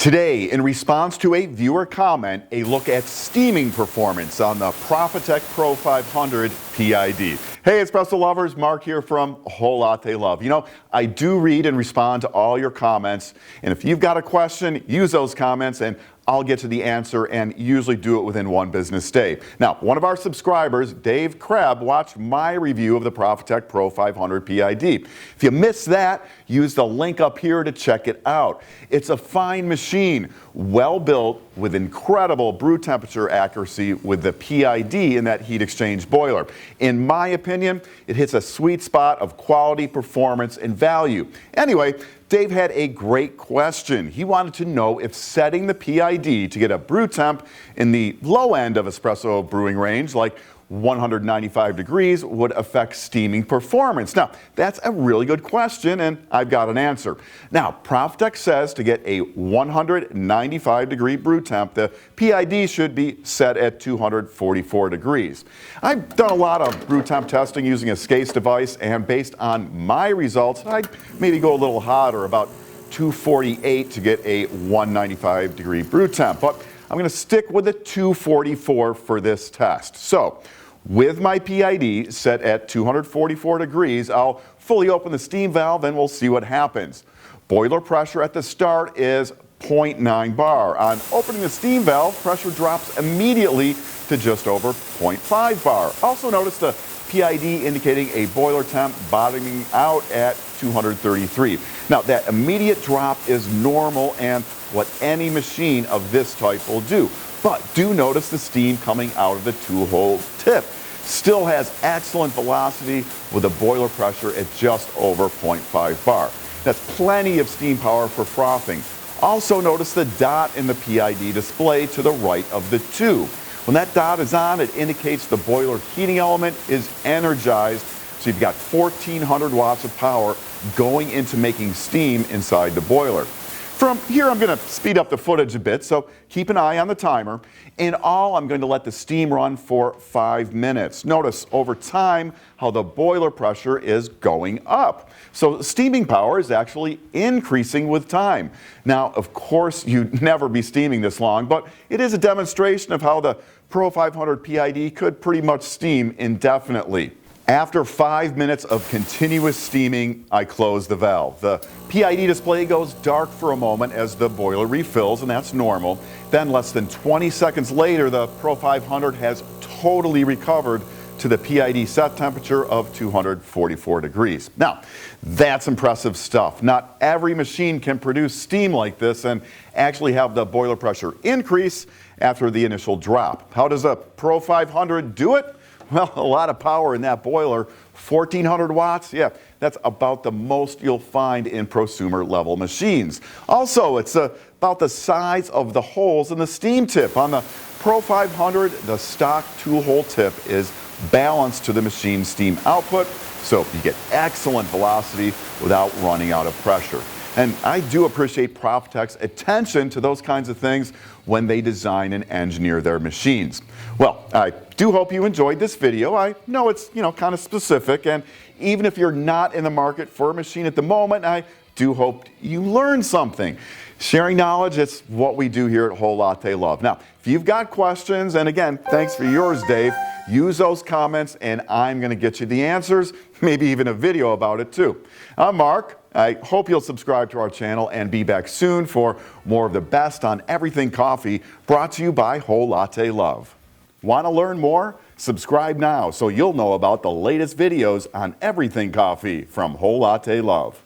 Today, in response to a viewer comment, a look at steaming performance on the Profitec Pro 500 PID. Hey, espresso lovers, Marc here from Whole Latte Love. You know, I do read and respond to all your comments, and if you've got a question, use those comments and I'll get to the answer and usually do it within one business day. Now, one of our subscribers, Dave Kreb, watched my review of the Profitec Pro 500 PID. If you missed that, use the link up here to check it out. It's a fine machine, well built with incredible brew temperature accuracy with the PID in that heat exchange boiler. In my opinion, it hits a sweet spot of quality, performance, and value. Anyway, Dave had a great question. He wanted to know if setting the PID to get a brew temp in the low end of espresso brewing range, like 195 degrees, would affect steaming performance. Now, that's a really good question, and I've got an answer. Now, Profitec says to get a 195 degree brew temp, the PID should be set at 244 degrees. I've done a lot of brew temp testing using a SCASE device, and based on my results, I'd maybe go a little hotter, about 248 to get a 195 degree brew temp. But I'm going to stick with the 244 for this test. So, with my PID set at 244 degrees, I'll fully open the steam valve and we'll see what happens. Boiler pressure at the start is 0.9 bar. On opening the steam valve, pressure drops immediately to just over 0.5 bar. Also notice the PID indicating a boiler temp bottoming out at 233. Now, that immediate drop is normal and what any machine of this type will do. But do notice the steam coming out of the two-hole tip. Still has excellent velocity with a boiler pressure at just over 0.5 bar. That's plenty of steam power for frothing. Also notice the dot in the PID display to the right of the tube. When that dot is on, it indicates the boiler heating element is energized, so you've got 1,400 watts of power going into making steam inside the boiler. From here, I'm going to speed up the footage a bit, so keep an eye on the timer. In all, I'm going to let the steam run for 5 minutes. Notice over time how the boiler pressure is going up. So steaming power is actually increasing with time. Now, of course, you'd never be steaming this long, but it is a demonstration of how the Pro 500 PID could pretty much steam indefinitely. After 5 minutes of continuous steaming, I close the valve. The PID display goes dark for a moment as the boiler refills, and that's normal. Then less than 20 seconds later, the Pro 500 has totally recovered to the PID set temperature of 244 degrees. Now, that's impressive stuff. Not every machine can produce steam like this and actually have the boiler pressure increase after the initial drop. How does a Pro 500 do it? Well, a lot of power in that boiler, 1,400 watts, yeah, that's about the most you'll find in prosumer level machines. Also, it's about the size of the holes in the steam tip. On the Pro 500, the stock two-hole tip is balanced to the machine's steam output, so you get excellent velocity without running out of pressure. And I do appreciate Profitec's attention to those kinds of things when they design and engineer their machines. Well, I do hope you enjoyed this video. I know it's, kind of specific, and even if you're not in the market for a machine at the moment, I do hope you learned something. Sharing knowledge, it's what we do here at Whole Latte Love. Now, if you've got questions, and again, thanks for yours, Dave, use those comments and I'm going to get you the answers, maybe even a video about it too. I'm Marc. I hope you'll subscribe to our channel and be back soon for more of the best on everything coffee, brought to you by Whole Latte Love. Want to learn more? Subscribe now so you'll know about the latest videos on everything coffee from Whole Latte Love.